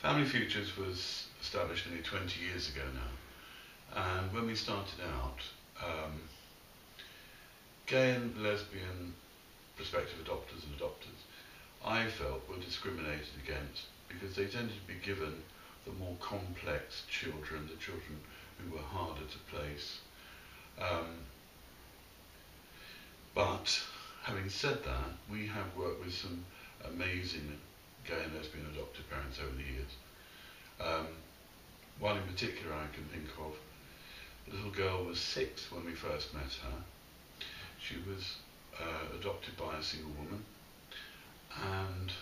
Family Futures was established nearly 20 years ago now, and when we started out, gay and lesbian prospective adopters and adopters, I felt, were discriminated against because they tended to be given the more complex children, the children who were harder to place. But having said that, we have worked with some amazing gay and lesbian adoptive parents over the years. One in particular I can think of, the little girl was 6 when we first met her. She was adopted by a single woman, and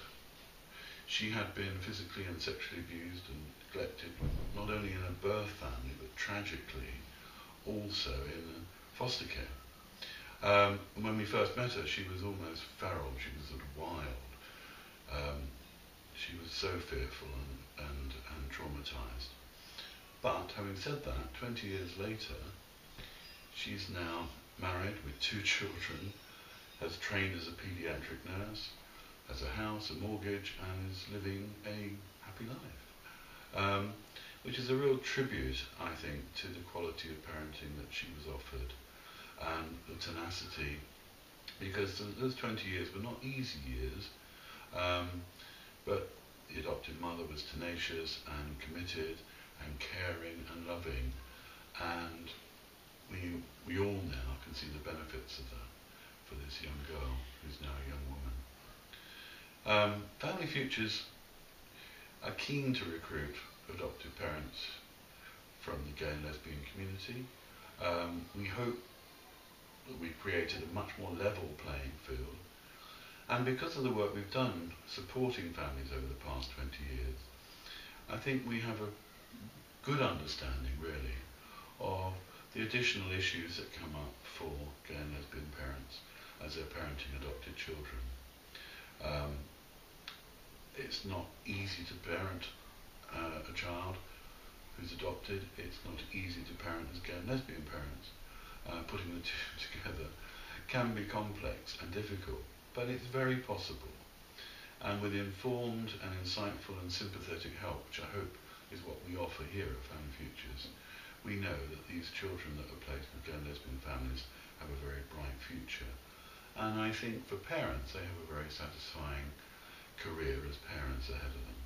she had been physically and sexually abused and neglected, not only in a birth family, but tragically also in foster care. When we first met her, she was almost feral, she was sort of wild. She was so fearful and traumatized. But having said that, 20 years later, she's now married with 2 children, has trained as a paediatric nurse, has a house, a mortgage, and is living a happy life. Which is a real tribute, I think, to the quality of parenting that she was offered and the tenacity, because those 20 years were not easy years, but the adoptive mother was tenacious and committed and caring and loving, and we all now can see the benefits of that for this young girl who's now a young woman. Family Futures are keen to recruit adoptive parents from the gay and lesbian community. We hope that we've created a much more level playing field, and because of the work we've done supporting families over the past 20 years, I think we have a good understanding really of the additional issues that come up for gay and lesbian parents as they're parenting adopted children. It's not easy to parent a child who's adopted. It's not easy to parent as gay and lesbian parents. Putting the 2 together can be complex and difficult, but it's very possible. And with informed and insightful and sympathetic help, which I hope is what we offer here at Family Futures, we know that these children that are placed with gay and lesbian families have a very bright future. And I think for parents, they have a very satisfying career as parents ahead of them.